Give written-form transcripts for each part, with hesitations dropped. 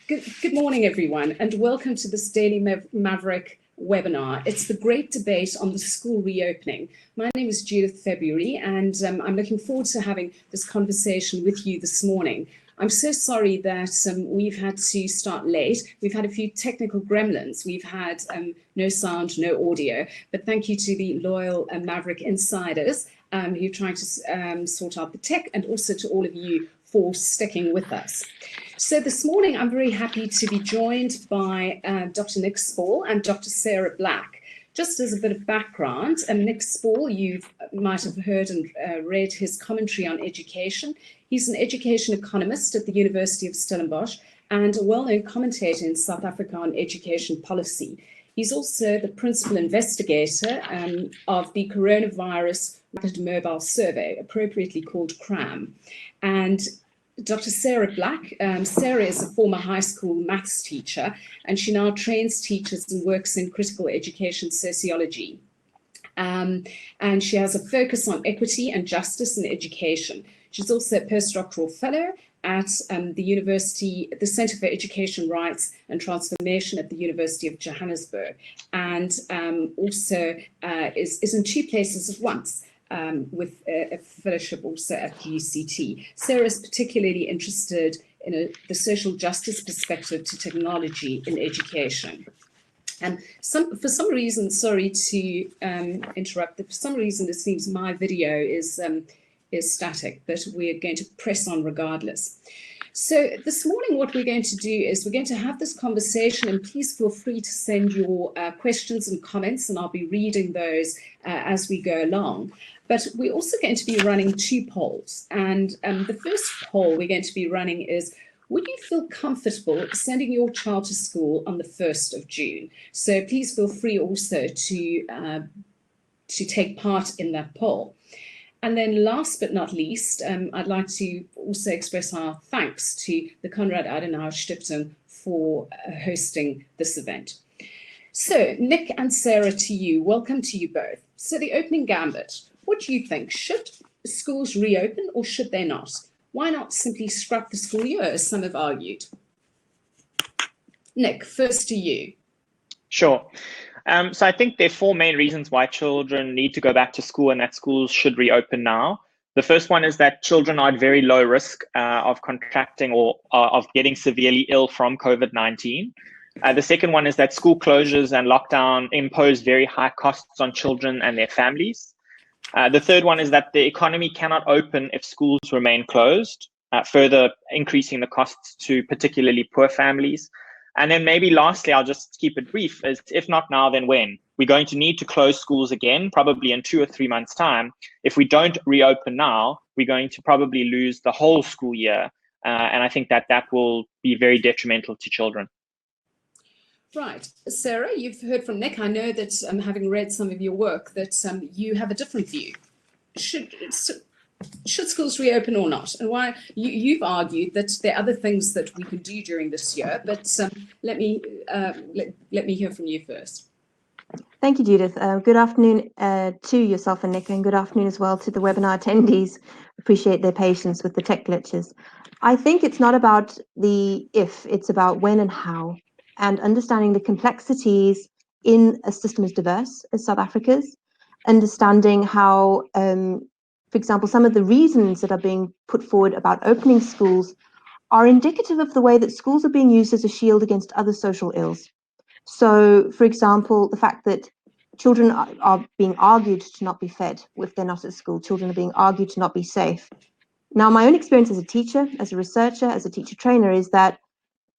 Good morning, everyone, and welcome to this Daily Maverick webinar. It's the great debate on the school reopening. My name is Judith February, and I'm looking forward to having this conversation with you this morning. I'm so sorry that we've had to start late. We've had a few technical gremlins. We've had no sound, no audio, but thank you to the loyal Maverick insiders who are trying to sort out the tech, and also to all of you for sticking with us. So this morning, I'm very happy to be joined by Dr. Nick Spaull and Dr. Sara Black. Just as a bit of background, Nick Spaull, you might have heard and read his commentary on education. He's an education economist at the University of Stellenbosch and a well-known commentator in South Africa on education policy. He's also the principal investigator of the Coronavirus Rapid Mobile Survey, appropriately called CRAM. And Dr. Sara Black, Sara is a former high school maths teacher, and she now trains teachers and works in critical education sociology. And she has a focus on equity and justice in education. She's also a postdoctoral fellow at the Centre for Education Rights and Transformation at the University of Johannesburg, and also is in two places at once. With a fellowship also at UCT. Sara is particularly interested in the social justice perspective to technology in education. And for some reason, sorry to interrupt, but for some reason it seems my video is static, but we're going to press on regardless. So this morning, what we're going to do is we're going to have this conversation, and please feel free to send your questions and comments, and I'll be reading those as we go along. But we're also going to be running two polls. And the first poll we're going to be running is, would you feel comfortable sending your child to school on the 1st of June? So please feel free also to take part in that poll. And then last but not least, I'd like to also express our thanks to the Konrad Adenauer Stiftung for hosting this event. So Nick and Sara, to you, welcome to you both. So the opening gambit, what do you think? Should schools reopen or should they not? Why not simply scrap the school year, as some have argued? Nick, first to you. Sure. So I think there are four main reasons why children need to go back to school and that schools should reopen now. The first one is that children are at very low risk of contracting or of getting severely ill from COVID-19. The second one is that school closures and lockdown impose very high costs on children and their families. The third one is that the economy cannot open if schools remain closed, further increasing the costs to particularly poor families. And then maybe lastly, I'll just keep it brief, is if not now, then when? We're going to need to close schools again, probably in 2 or 3 months' time. If we don't reopen now, we're going to probably lose the whole school year. And I think that will be very detrimental to children. Right. Sara, you've heard from Nick. I know that having read some of your work, that you have a different view. Should schools reopen or not? And why? You've argued that there are other things that we can do during this year, but let me hear from you first. Thank you, Judith. Good afternoon to yourself and Nick, and good afternoon as well to the webinar attendees. Appreciate their patience with the tech glitches. I think it's not about the if, it's about when and how, and understanding the complexities in a system as diverse as South Africa's, understanding how, for example, some of the reasons that are being put forward about opening schools are indicative of the way that schools are being used as a shield against other social ills. So, for example, the fact that children are being argued to not be fed if they're not at school. Children are being argued to not be safe. Now, my own experience as a teacher, as a researcher, as a teacher trainer is that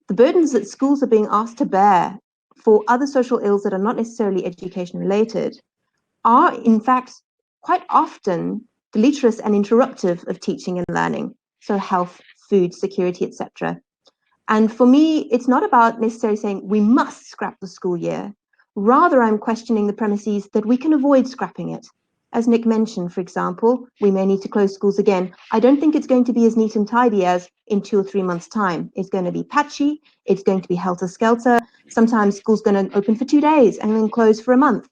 the burdens that schools are being asked to bear for other social ills that are not necessarily education related are, in fact, quite often deleterious and interruptive of teaching and learning. So health, food, security, etc. And for me, it's not about necessarily saying we must scrap the school year. Rather, I'm questioning the premises that we can avoid scrapping it. As Nick mentioned, for example, we may need to close schools again. I don't think it's going to be as neat and tidy as in 2 or 3 months' time. It's going to be patchy. It's going to be helter-skelter. Sometimes school's going to open for 2 days and then close for a month.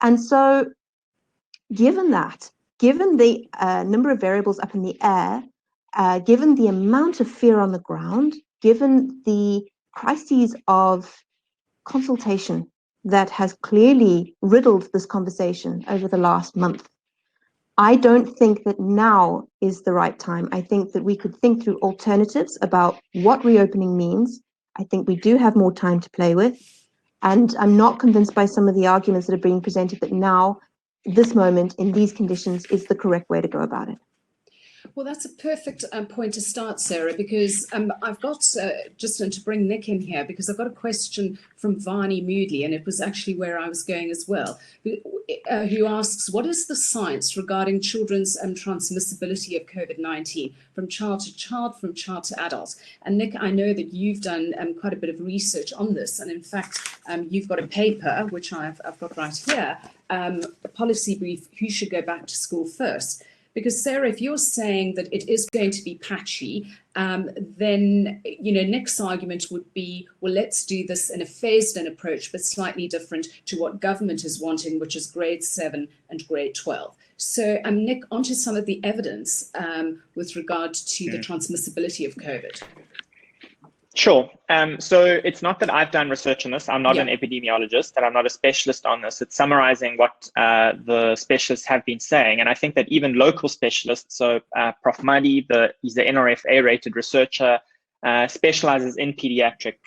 And so, given that, given the number of variables up in the air, given the amount of fear on the ground, given the crises of consultation that has clearly riddled this conversation over the last month. I don't think that now is the right time. I think that we could think through alternatives about what reopening means. I think we do have more time to play with. And I'm not convinced by some of the arguments that are being presented that now, this moment, in these conditions, is the correct way to go about it. Well, that's a perfect point to start, Sarah, because I've got, just to bring Nick in here, because I've got a question from Vani Moodley, and it was actually where I was going as well, who asks, what is the science regarding children's transmissibility of COVID-19 from child to child, from child to adult? And Nick, I know that you've done quite a bit of research on this, and in fact, you've got a paper, which I've got right here, a policy brief, who should go back to school first? Because Sarah, if you're saying that it is going to be patchy, then Nick's argument would be, well, let's do this in a phased-in approach, but slightly different to what government is wanting, which is grade 7 and grade 12. So, Nick, onto some of the evidence with regard to the transmissibility of COVID. Sure. So it's not that I've done research on this. I'm not an epidemiologist, and I'm not a specialist on this. It's summarizing what the specialists have been saying. And I think that even local specialists, so Prof. Muddy, he's the NRFA-rated researcher, specializes in pediatric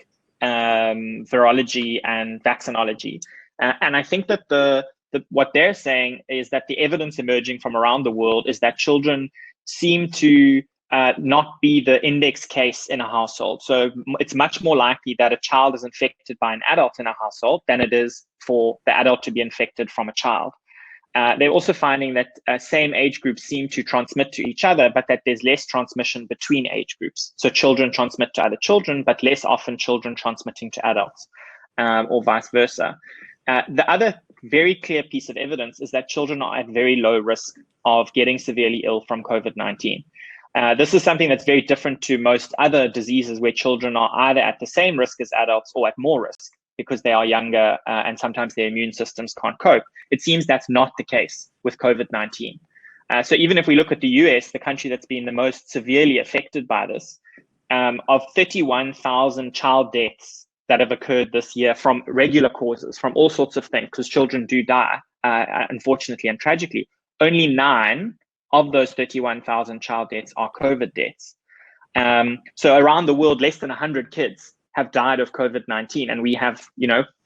virology and vaccinology. And I think that what they're saying is that the evidence emerging from around the world is that children seem to not be the index case in a household. So it's much more likely that a child is infected by an adult in a household than it is for the adult to be infected from a child. They're also finding that same age groups seem to transmit to each other, but that there's less transmission between age groups. So children transmit to other children, but less often children transmitting to adults, or vice versa. The other very clear piece of evidence is that children are at very low risk of getting severely ill from COVID-19. This is something that's very different to most other diseases where children are either at the same risk as adults or at more risk because they are younger and sometimes their immune systems can't cope. It seems that's not the case with COVID-19. So even if we look at the US, the country that's been the most severely affected by this, of 31,000 child deaths that have occurred this year from regular causes, from all sorts of things, because children do die, unfortunately and tragically, only 9 of those 31,000 child deaths are COVID deaths. So around the world, less than 100 kids have died of COVID-19, and we have,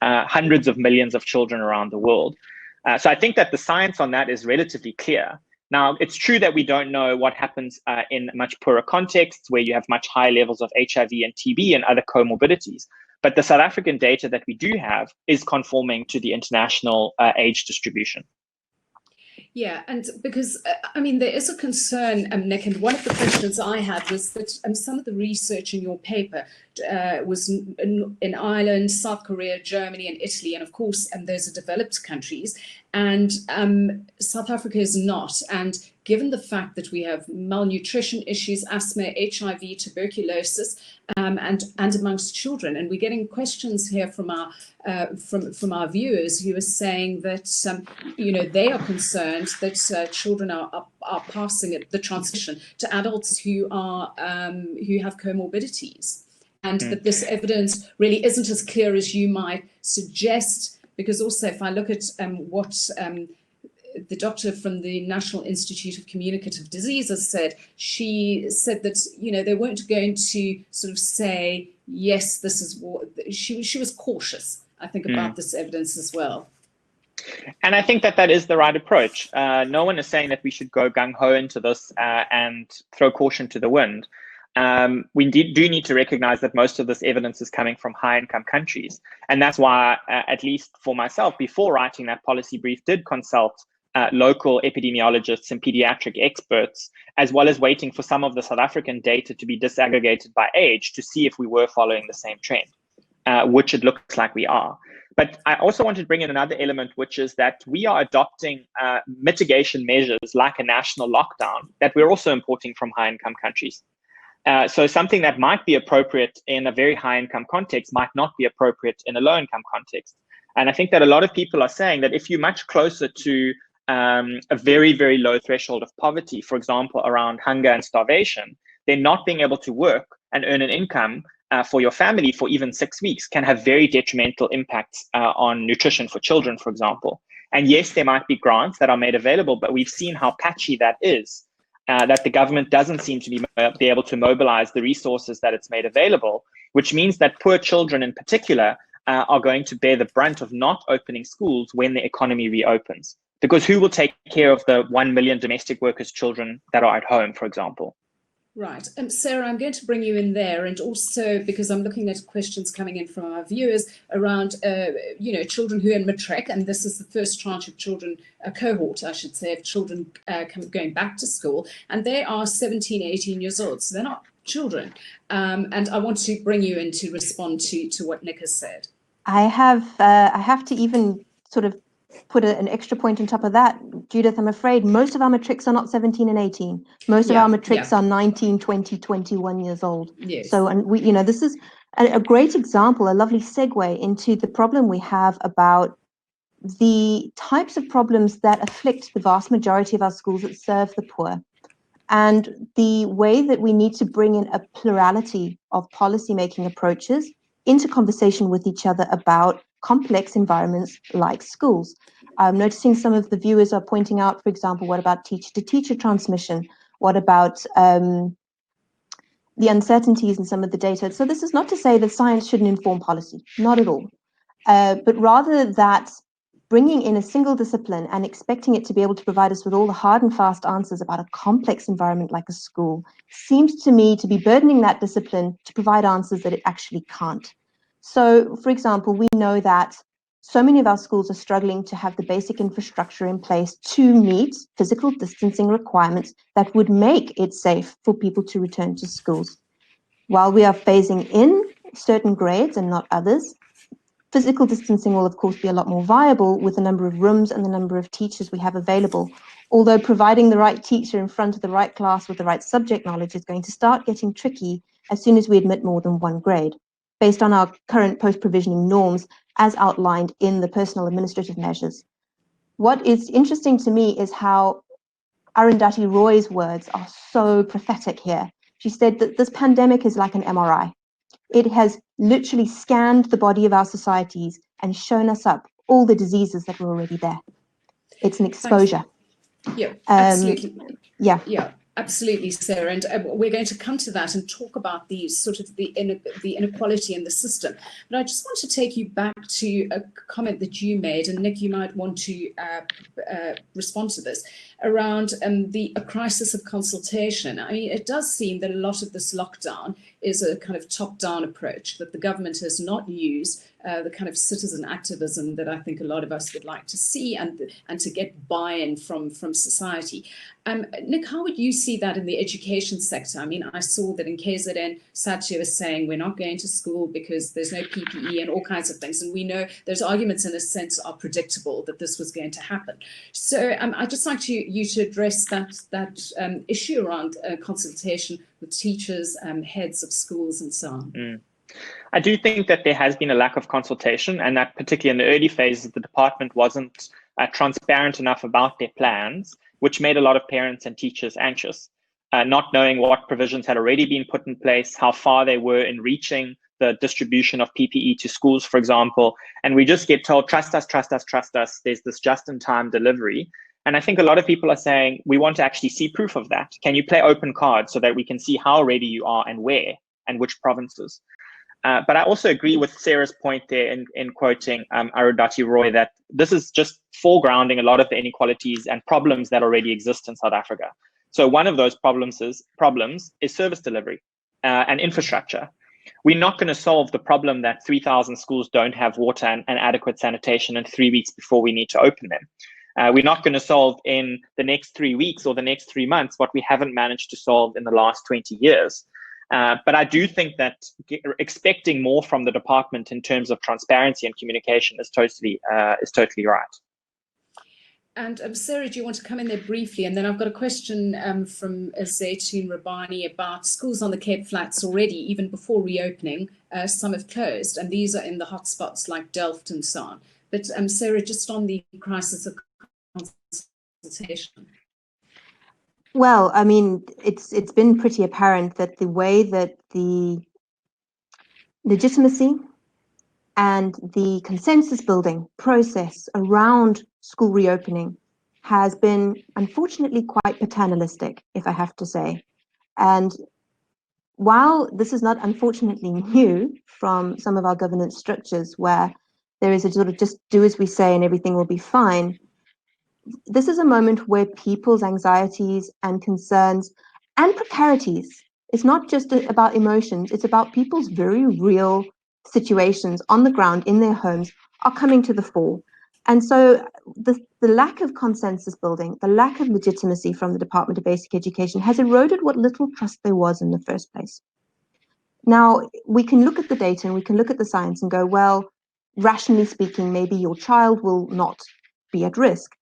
hundreds of millions of children around the world. So I think that the science on that is relatively clear. Now, it's true that we don't know what happens in much poorer contexts where you have much higher levels of HIV and TB and other comorbidities. But the South African data that we do have is conforming to the international age distribution. Yeah, and because, there is a concern, Nick, and one of the questions I had was that some of the research in your paper was in Ireland, South Korea, Germany, and Italy, and of course, those are developed countries, and South Africa is not. And given the fact that we have malnutrition issues, asthma, HIV, tuberculosis, and amongst children, and we're getting questions here from our viewers who are saying that they are concerned that children are passing the transmission to adults who have comorbidities, and that this evidence really isn't as clear as you might suggest. Because also, if I look at what the doctor from the National Institute of Communicative Diseases said, she said that they weren't going to sort of say yes, this is what she was cautious, I think, about this evidence as well. And I think that is the right approach. No one is saying that we should go gung-ho into this and throw caution to the wind. We do need to recognize that most of this evidence is coming from high-income countries. And that's why, at least for myself, before writing that policy brief, did consult local epidemiologists and pediatric experts, as well as waiting for some of the South African data to be disaggregated by age to see if we were following the same trend, which it looks like we are. But I also want to bring in another element, which is that we are adopting mitigation measures like a national lockdown that we're also importing from high-income countries. So something that might be appropriate in a very high-income context might not be appropriate in a low-income context. And I think that a lot of people are saying that if you're much closer to a very, very low threshold of poverty, for example, around hunger and starvation, then not being able to work and earn an income for your family for even 6 weeks can have very detrimental impacts on nutrition for children, for example. And yes, there might be grants that are made available, but we've seen how patchy that is, that the government doesn't seem to be able to mobilize the resources that it's made available, which means that poor children in particular are going to bear the brunt of not opening schools when the economy reopens. Because who will take care of the 1 million domestic workers' children that are at home, for example? Right. Sarah, I'm going to bring you in there, and also because I'm looking at questions coming in from our viewers around, children who are in matric, and this is the first tranche of children, a cohort, I should say, of children going back to school, and they are 17, 18 years old, so they're not children. And I want to bring you in to respond to what Nick has said. I have to even sort of put an extra point on top of that, Judith. I'm afraid most of our matrics are not 17 and 18. Most of our matrics are 19, 20, 21 years old. Yes. So, and we, this is a great example, a lovely segue into the problem we have about the types of problems that afflict the vast majority of our schools that serve the poor, and the way that we need to bring in a plurality of policy-making approaches into conversation with each other about complex environments like schools. I'm noticing some of the viewers are pointing out, for example, what about teacher-to-teacher transmission? What about the uncertainties in some of the data? So this is not to say that science shouldn't inform policy, not at all, but rather that bringing in a single discipline and expecting it to be able to provide us with all the hard and fast answers about a complex environment like a school seems to me to be burdening that discipline to provide answers that it actually can't. So, for example, we know that so many of our schools are struggling to have the basic infrastructure in place to meet physical distancing requirements that would make it safe for people to return to schools. While we are phasing in certain grades and not others, physical distancing will, of course, be a lot more viable with the number of rooms and the number of teachers we have available. Although providing the right teacher in front of the right class with the right subject knowledge is going to start getting tricky as soon as we admit more than one grade, based on our current post-provisioning norms as outlined in the personal administrative measures. What is interesting to me is how Arundhati Roy's words are so prophetic here. She said that this pandemic is like an MRI. It has literally scanned the body of our societies and shown us up all the diseases that were already there. It's an exposure. Yeah, absolutely. Yeah, absolutely, Sarah. And we're going to come to that and talk about the sort of the inequality in the system. But I just want to take you back to a comment that you made, and Nick, you might want to respond to this, around a crisis of consultation. I mean, it does seem that a lot of this lockdown is a kind of top-down approach, that the government has not used the kind of citizen activism that I think a lot of us would like to see, and to get buy-in from society. Nick, how would you see that in the education sector? I mean, I saw that in KZN, Satya was saying we're not going to school because there's no PPE and all kinds of things. And we know those arguments, in a sense, are predictable that this was going to happen. So I'd just like you to address that issue around consultation with teachers, heads of schools, and so on. I do think that there has been a lack of consultation, and that particularly in the early phases, the department wasn't transparent enough about their plans, which made a lot of parents and teachers anxious, not knowing what provisions had already been put in place, how far they were in reaching the distribution of PPE to schools, for example. And we just get told, trust us, trust us, trust us. There's this just-in-time delivery. And I think a lot of people are saying, we want to actually see proof of that. Can you play open cards so that we can see how ready you are and where and which provinces? But I also agree with Sarah's point there in quoting Arundhati Roy that this is just foregrounding a lot of the inequalities and problems that already exist in South Africa. So one of those problems is service delivery and infrastructure. We're not going to solve the problem that 3,000 schools don't have water and adequate sanitation in 3 weeks before we need to open them. We're not going to solve in the next 3 weeks or the next 3 months what we haven't managed to solve in the last 20 years. But I do think that expecting more from the department in terms of transparency and communication is totally right. And Sarah, do you want to come in there briefly? And then I've got a question from Zaytoon Rabani about schools on the Cape Flats already, even before reopening. Some have closed, and these are in the hotspots like Delft and so on. But Sarah, just on the crisis of consultation. Well, I mean, it's been pretty apparent that the way that the legitimacy and the consensus building process around school reopening has been unfortunately quite paternalistic, if I have to say. And while this is not unfortunately new from some of our governance structures where there is a sort of just do as we say and everything will be fine, this is a moment where people's anxieties and concerns and precarities, it's not just about emotions, it's about people's very real situations on the ground in their homes are coming to the fore. And so the lack of consensus building, the lack of legitimacy from the Department of Basic Education has eroded what little trust there was in the first place. Now, we can look at the data and we can look at the science and go, well, rationally speaking, maybe your child will not be at risk.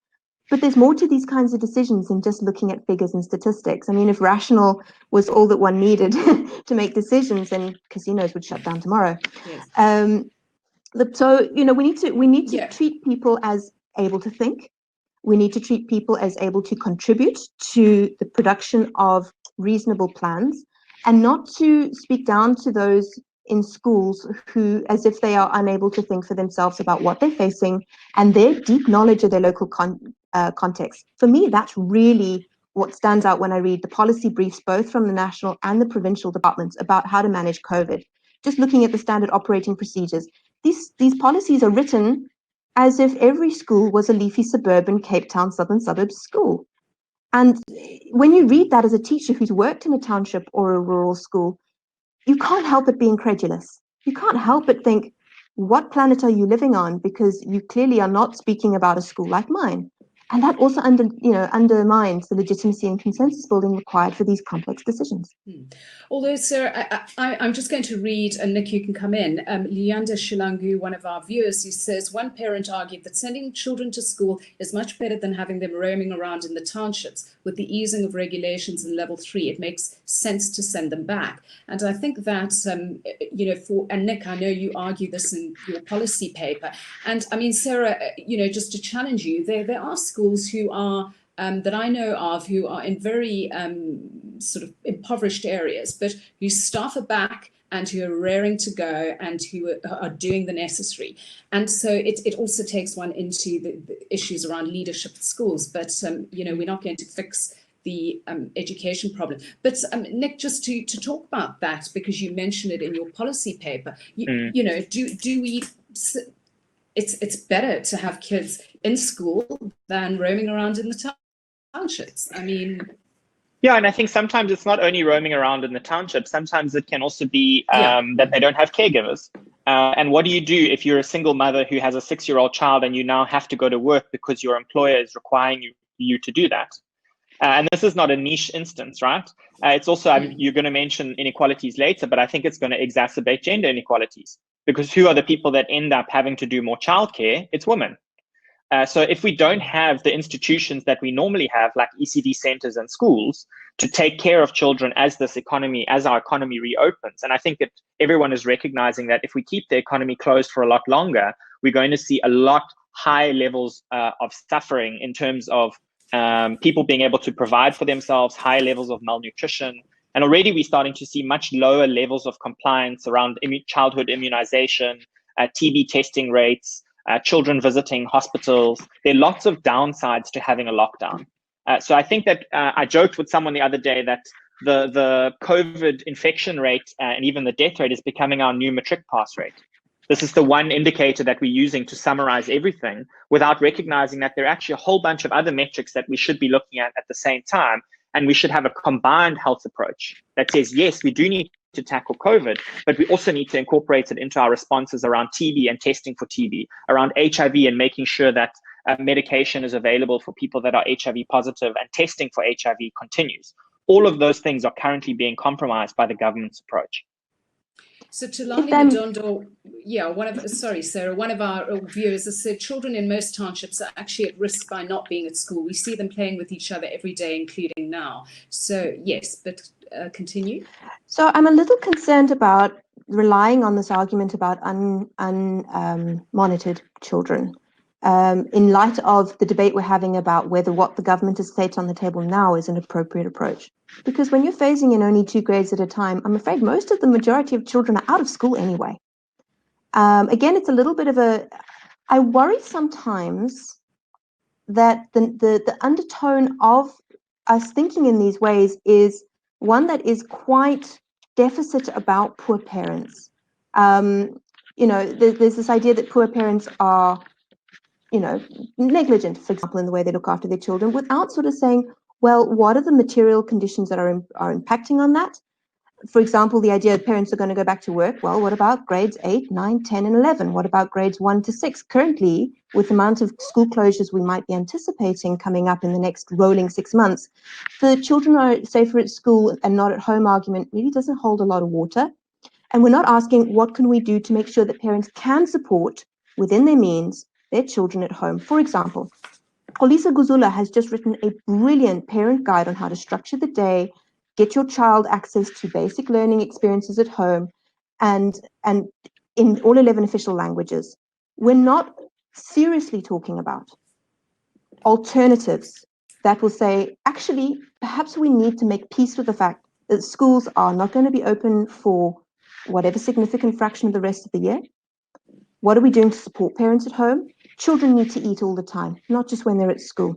But there's more to these kinds of decisions than just looking at figures and statistics. I mean, if rational was all that one needed to make decisions, then casinos would shut down tomorrow. Yes. So, you know, we need to treat people as able to think. We need to treat people as able to contribute to the production of reasonable plans, and not to speak down to those in schools who, as if they are unable to think for themselves about what they're facing and their deep knowledge of their local context. For me, that's really what stands out when I read the policy briefs, both from the national and the provincial departments, about how to manage COVID. Just looking at the standard operating procedures, these policies are written as if every school was a leafy suburban Cape Town southern suburbs school. And when you read that as a teacher who's worked in a township or a rural school, you can't help but be incredulous. You can't help but think, what planet are you living on? Because you clearly are not speaking about a school like mine. And that also undermines the legitimacy and consensus building required for these complex decisions. Although, sir, I'm just going to read, and Nick, you can come in. Lianda Shilangu, one of our viewers, who says, one parent argued that sending children to school is much better than having them roaming around in the townships. With the easing of regulations in level 3, it makes sense to send them back. And I think that, and Nick, I know you argue this in your policy paper. And I mean, Sara, just to challenge you, there are schools who are, that I know of, who are in very sort of impoverished areas, but whose staff are back and who are raring to go and who are doing the necessary. And so it also takes one into the issues around leadership at schools. But, we're not going to fix the education problem. But Nick, just to talk about that, because you mentioned it in your policy paper, do we... It's better to have kids in school than roaming around in the townships. I mean... Yeah, and I think sometimes it's not only roaming around in the township. Sometimes it can also be that they don't have caregivers. And what do you do if you're a single mother who has a 6-year-old child and you now have to go to work because your employer is requiring you to do that? And this is not a niche instance, right? It's also, you're going to mention inequalities later, but I think it's going to exacerbate gender inequalities, because who are the people that end up having to do more childcare? It's women. So if we don't have the institutions that we normally have, like ECD centers and schools, to take care of children as our economy reopens, and I think that everyone is recognizing that if we keep the economy closed for a lot longer, we're going to see a lot high levels of suffering in terms of people being able to provide for themselves, high levels of malnutrition. And already we're starting to see much lower levels of compliance around childhood immunization, TB testing rates, children visiting hospitals. There are lots of downsides to having a lockdown. So I think that I joked with someone the other day that the COVID infection rate and even the death rate is becoming our new matric pass rate. This is the one indicator that we're using to summarize everything, without recognizing that there are actually a whole bunch of other metrics that we should be looking at the same time. And we should have a combined health approach that says, yes, we do need to tackle COVID, but we also need to incorporate it into our responses around TB and testing for TB, around HIV and making sure that medication is available for people that are HIV positive, and testing for HIV continues. All of those things are currently being compromised by the government's approach. So Tulani Madondo, Sara, one of our viewers has said children in most townships are actually at risk by not being at school. We see them playing with each other every day, including now. So yes, but continue. So I'm a little concerned about relying on this argument about unmonitored children in light of the debate we're having about whether what the government has set on the table now is an appropriate approach. Because when you're phasing in only 2 grades at a time, I'm afraid most of the majority of children are out of school anyway. Again, it's a little bit of I worry sometimes that the undertone of us thinking in these ways is one that is quite deficit about poor parents. There's this idea that poor parents are, negligent, for example, in the way they look after their children, without sort of saying, well, what are the material conditions that are impacting on that? For example, the idea that parents are going to go back to work. Well, what about grades 8, 9, 10, and 11? What about grades 1 to 6? Currently, with the amount of school closures we might be anticipating coming up in the next rolling 6 months, the children are safer at school and not at home argument really doesn't hold a lot of water. And we're not asking what can we do to make sure that parents can support within their means their children at home. For example, Xolisa Guzula has just written a brilliant parent guide on how to structure the day, get your child access to basic learning experiences at home, and in all 11 official languages. We're not seriously talking about alternatives that will say, actually, perhaps we need to make peace with the fact that schools are not going to be open for whatever significant fraction of the rest of the year. What are we doing to support parents at home? Children need to eat all the time, not just when they're at school.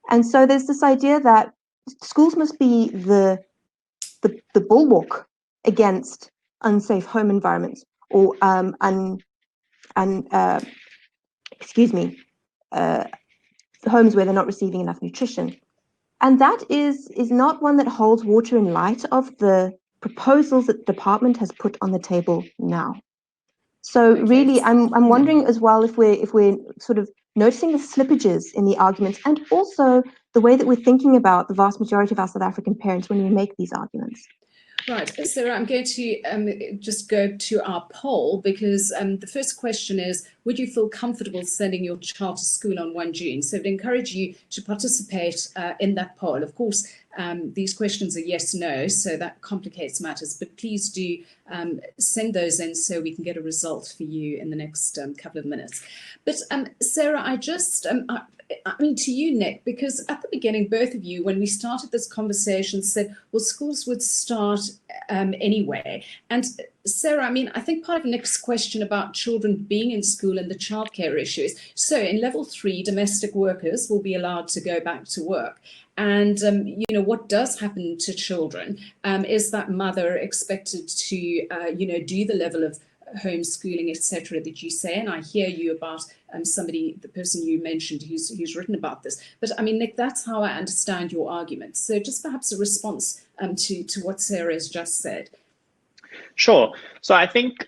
And so there's this idea that schools must be the bulwark against unsafe home environments or homes where they're not receiving enough nutrition. And that is not one that holds water in light of the proposals that the department has put on the table now. So really, I'm wondering as well if we're sort of noticing the slippages in the arguments and also the way that we're thinking about the vast majority of our South African parents when we make these arguments. Right, Sarah, I'm going to just go to our poll because the first question is, would you feel comfortable sending your child to school on 1 June? So I'd encourage you to participate in that poll. Of course, these questions are yes, no, so that complicates matters, but please do send those in so we can get a result for you in the next couple of minutes. But Sarah, to you, Nick, because at the beginning, both of you, when we started this conversation, said, well, schools would start anyway. And Sarah, I think part of Nick's question about children being in school and the childcare issues. So in level 3, domestic workers will be allowed to go back to work. And, what does happen to children is that mother expected to, do the level of homeschooling, etc., that you say, and I hear you about the person you mentioned who's written about this. But Nick, that's how I understand your argument. So just perhaps a response to what Sarah has just said. Sure. So I think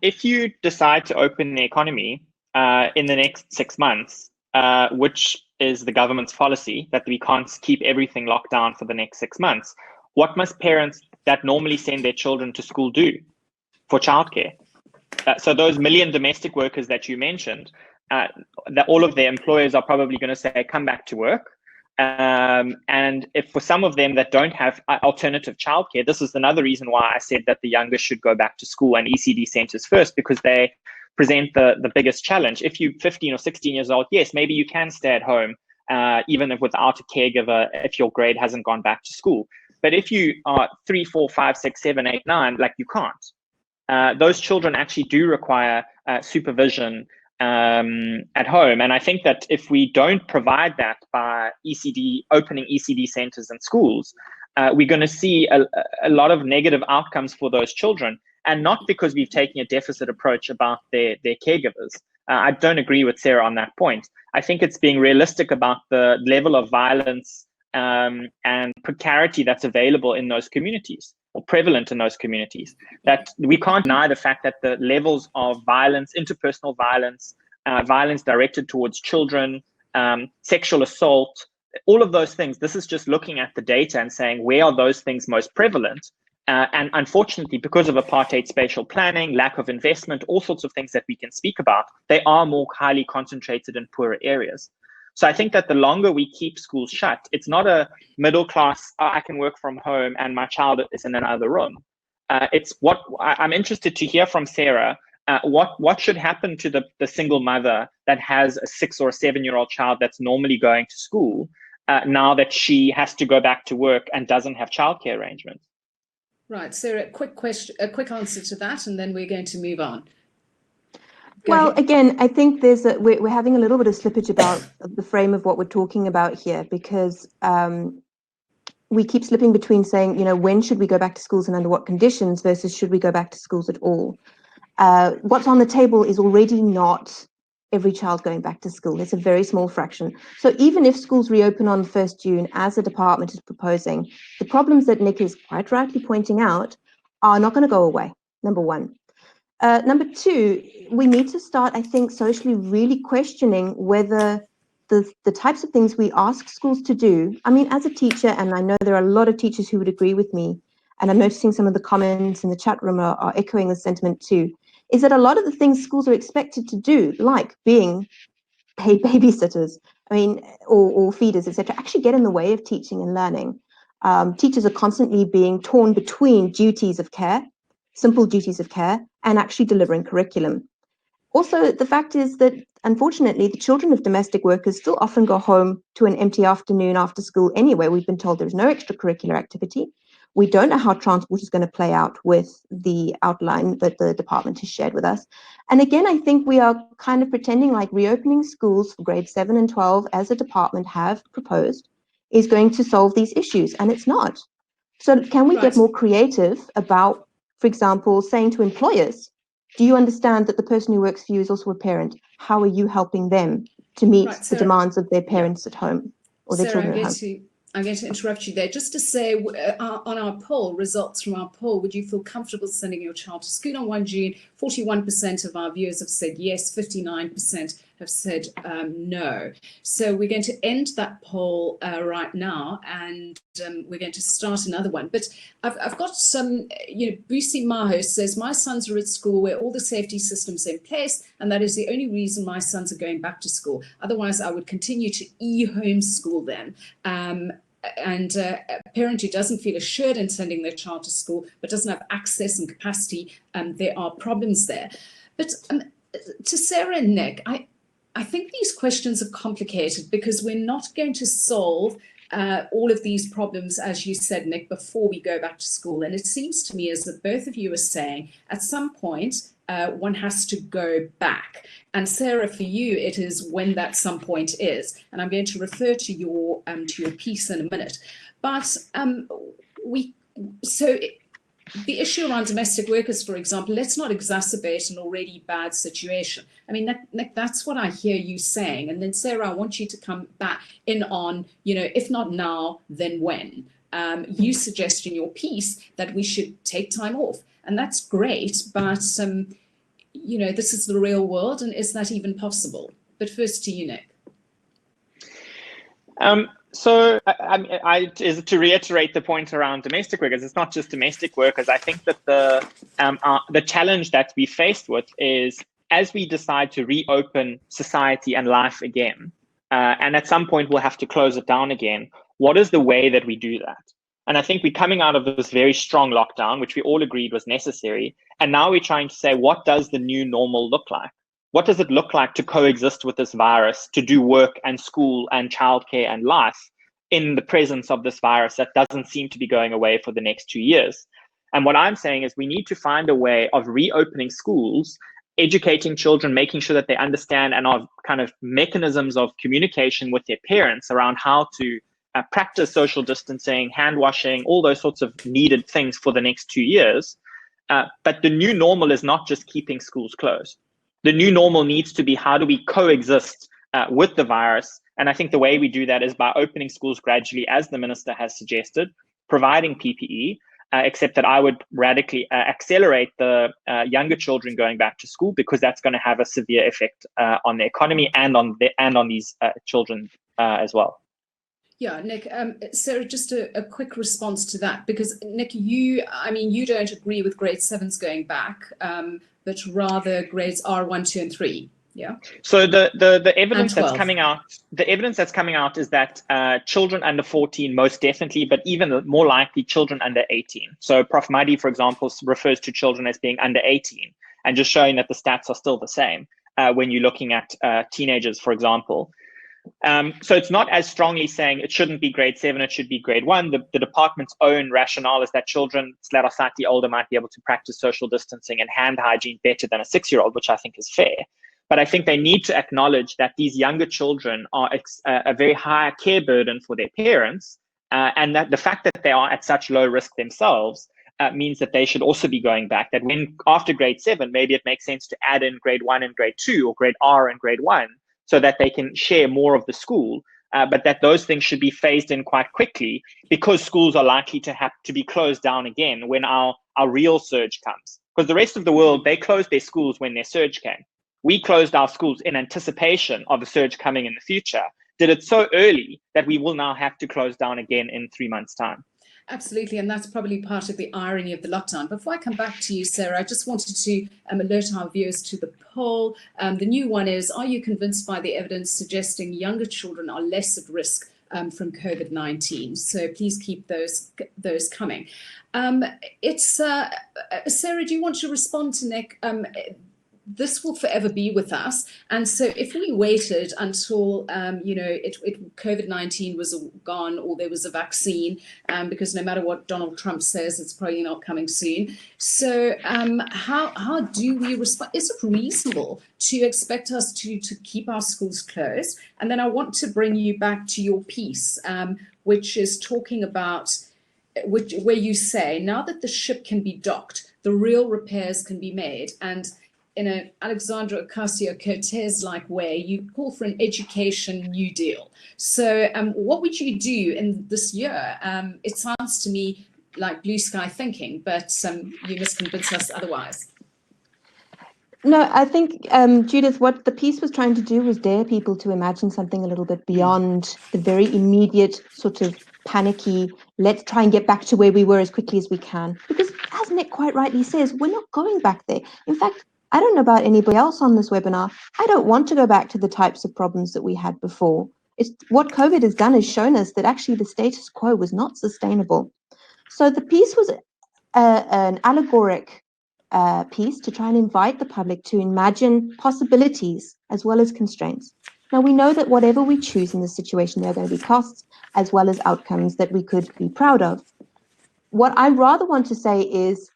if you decide to open the economy in the next 6 months, which is the government's policy that we can't keep everything locked down for the next 6 months, what must parents that normally send their children to school do for childcare? So those million domestic workers that you mentioned, that all of their employers are probably going to say, come back to work. And if for some of them that don't have alternative childcare, this is another reason why I said that the youngest should go back to school and ECD centers first, because they present the biggest challenge. If you're 15 or 16 years old, yes, maybe you can stay at home, even if without a caregiver, if your grade hasn't gone back to school. But if you are 3, 4, 5, 6, 7, 8, 9, like you can't. Those children actually do require supervision at home. And I think that if we don't provide that by opening ECD centers and schools, we're going to see a lot of negative outcomes for those children. And not because we've taken a deficit approach about their caregivers. I don't agree with Sarah on that point. I think it's being realistic about the level of violence and precarity that's available in those communities, or prevalent in those communities. That we can't deny the fact that the levels of violence, interpersonal violence, violence directed towards children, sexual assault, all of those things, this is just looking at the data and saying, where are those things most prevalent? And unfortunately, because of apartheid spatial planning, lack of investment, all sorts of things that we can speak about, they are more highly concentrated in poorer areas. So I think that the longer we keep schools shut, it's not a middle class, I can work from home and my child is in another room. It's what I'm interested to hear from Sarah what should happen to the single mother that has a 6 or a 7-year-old child that's normally going to school now that she has to go back to work and doesn't have childcare arrangements? Right, Sarah, a quick answer to that, and then we're going to move on. Well, again, I think we're having a little bit of slippage about the frame of what we're talking about here, because we keep slipping between saying, when should we go back to schools and under what conditions versus should we go back to schools at all? What's on the table is already not every child going back to school. It's a very small fraction. So even if schools reopen on 1st June, as the department is proposing, the problems that Nick is quite rightly pointing out are not going to go away, number one. Number two, we need to start, I think, socially really questioning whether the types of things we ask schools to do. I mean, as a teacher, and I know there are a lot of teachers who would agree with me, and I'm noticing some of the comments in the chat room are echoing the sentiment too, is that a lot of the things schools are expected to do, like being paid babysitters, or feeders, etc., actually get in the way of teaching and learning. Teachers are constantly being torn between duties of care, simple duties of care, and actually delivering curriculum. Also, the fact is that, unfortunately, the children of domestic workers still often go home to an empty afternoon after school anyway. We've been told there's no extracurricular activity. We don't know how transport is going to play out with the outline that the department has shared with us. And again, I think we are kind of pretending like reopening schools for grades 7 and 12, as the department have proposed, is going to solve these issues, and it's not. So can we get more creative about, for example, saying to employers, do you understand that the person who works for you is also a parent? How are you helping them to meet the demands of their parents at home, or their Sarah, children at home? I'm going to interrupt you there just to say, on our poll, results from our poll, would you feel comfortable sending your child to school on 1 June? 41% of our viewers have said yes, 59% have said no. So we're going to end that poll right now, and we're going to start another one. But I've got some, Busi Maho says, my sons are at school where all the safety systems are in place, and that is the only reason my sons are going back to school. Otherwise, I would continue to homeschool them. And a parent who doesn't feel assured in sending their child to school but doesn't have access and capacity, there are problems there. But to Sarah and Nick, I think these questions are complicated because we're not going to solve all of these problems, as you said, Nick, before we go back to school. And it seems to me as that both of you are saying at some point one has to go back. And Sarah, for you, it is when that some point is. And I'm going to refer to your piece in a minute. But the issue around domestic workers, for example, let's not exacerbate an already bad situation. I mean, Nick, that's what I hear you saying. And then, Sarah, I want you to come back in on, if not now, then when? You suggest in your piece that we should take time off. And that's great, but, this is the real world, and is that even possible? But first to you, Nick. So to reiterate the point around domestic workers, it's not just domestic workers. I think that the challenge that we faced with is, as we decide to reopen society and life again, and at some point we'll have to close it down again, what is the way that we do that? And I think we're coming out of this very strong lockdown, which we all agreed was necessary. And now we're trying to say, what does the new normal look like? What does it look like to coexist with this virus, to do work and school and childcare and life in the presence of this virus that doesn't seem to be going away for the next 2 years? And what I'm saying is we need to find a way of reopening schools, educating children, making sure that they understand and are kind of mechanisms of communication with their parents around how to practice social distancing, hand washing, all those sorts of needed things for the next 2 years. But the new normal is not just keeping schools closed. The new normal needs to be, how do we coexist with the virus? And I think the way we do that is by opening schools gradually, as the minister has suggested, providing PPE, except that I would radically accelerate the younger children going back to school, because that's going to have a severe effect on the economy and on these children as well. Yeah, Nick, Sarah, just a quick response to that, because Nick, you don't agree with grade 7s going back, but rather grades R1, 2, and 3. Yeah. So the evidence that's coming out, is that children under 14 most definitely, but even more likely children under 18. So Prof. Muddy, for example, refers to children as being under 18. and just showing that the stats are still the same when you're looking at teenagers, for example. So it's not as strongly saying it shouldn't be grade 7, it should be grade 1. The department's own rationale is that children that are slightly older might be able to practice social distancing and hand hygiene better than a 6-year-old, which I think is fair. But I think they need to acknowledge that these younger children are a very high care burden for their parents, and that the fact that they are at such low risk themselves means that they should also be going back. That when after grade 7, maybe it makes sense to add in grade 1 and grade 2, or grade R and grade 1, so that they can share more of the school, but that those things should be phased in quite quickly, because schools are likely to have to be closed down again when our real surge comes. Because the rest of the world, they closed their schools when their surge came. We closed our schools in anticipation of a surge coming in the future, did it so early that we will now have to close down again in 3 months' time. Absolutely, and that's probably part of the irony of the lockdown. Before I come back to you, Sarah, I just wanted to alert our viewers to the poll. The new one is, are you convinced by the evidence suggesting younger children are less at risk from COVID-19? So please keep those coming. Sarah, do you want to respond to Nick? This will forever be with us, and so if we waited until COVID-19 was gone, or there was a vaccine, because no matter what Donald Trump says, it's probably not coming soon. So how do we respond? Is it reasonable to expect us to keep our schools closed? And then I want to bring you back to your piece, which is talking about where you say, now that the ship can be docked, the real repairs can be made. And in an Alexandra Ocasio-Cortez-like way, you call for an education New Deal. So what would you do in this year? It sounds to me like blue sky thinking, but you must convince us otherwise. No, I think, Judith, what the piece was trying to do was dare people to imagine something a little bit beyond the very immediate sort of panicky, let's try and get back to where we were as quickly as we can. Because as Nick quite rightly says, we're not going back there. In fact, I don't know about anybody else on this webinar. I don't want to go back to the types of problems that we had before. It's what COVID has done is shown us that actually the status quo was not sustainable. So the piece was an allegoric piece to try and invite the public to imagine possibilities as well as constraints. Now, we know that whatever we choose in this situation, there are going to be costs as well as outcomes that we could be proud of. What I rather want to say is,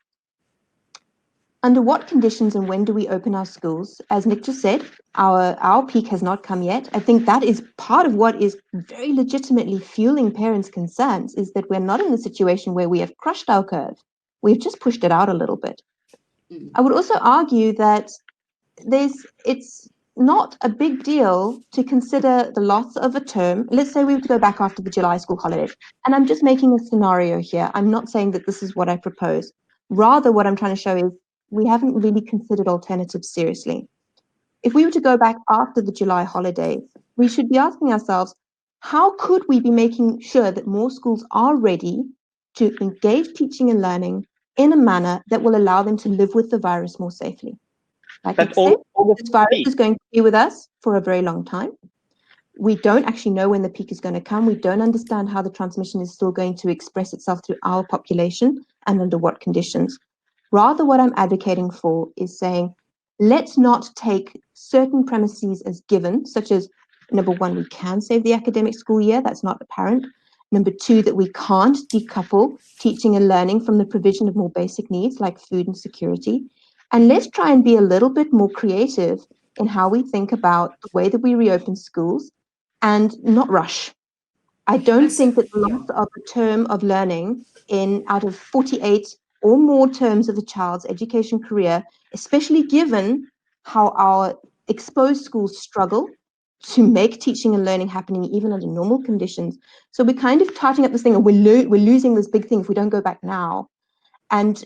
under what conditions and when do we open our schools? As Nick just said, our peak has not come yet. I think that is part of what is very legitimately fueling parents' concerns, is that we're not in a situation where we have crushed our curve. We've just pushed it out a little bit. I would also argue that it's not a big deal to consider the loss of a term. Let's say we were to go back after the July school holidays. And I'm just making a scenario here. I'm not saying that this is what I propose. Rather, what I'm trying to show is we haven't really considered alternatives seriously. If we were to go back after the July holidays, we should be asking ourselves, how could we be making sure that more schools are ready to engage teaching and learning in a manner that will allow them to live with the virus more safely? Like I said, this virus is going to be with us for a very long time. We don't actually know when the peak is going to come. We don't understand how the transmission is still going to express itself through our population and under what conditions. Rather, what I'm advocating for is saying, let's not take certain premises as given, such as, number one, we can save the academic school year. That's not apparent. Number two, that we can't decouple teaching and learning from the provision of more basic needs like food and security. And let's try and be a little bit more creative in how we think about the way that we reopen schools and not rush. I don't think that the loss of a term of learning out of 48 or more terms of a child's education career, especially given how our exposed schools struggle to make teaching and learning happening even under normal conditions. So we're kind of tarting up this thing, and we're losing this big thing if we don't go back now. And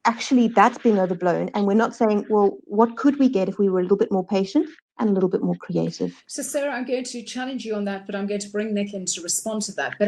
actually that's being overblown. And we're not saying, well, what could we get if we were a little bit more patient and a little bit more creative? So Sarah, I'm going to challenge you on that, but I'm going to bring Nick in to respond to that. But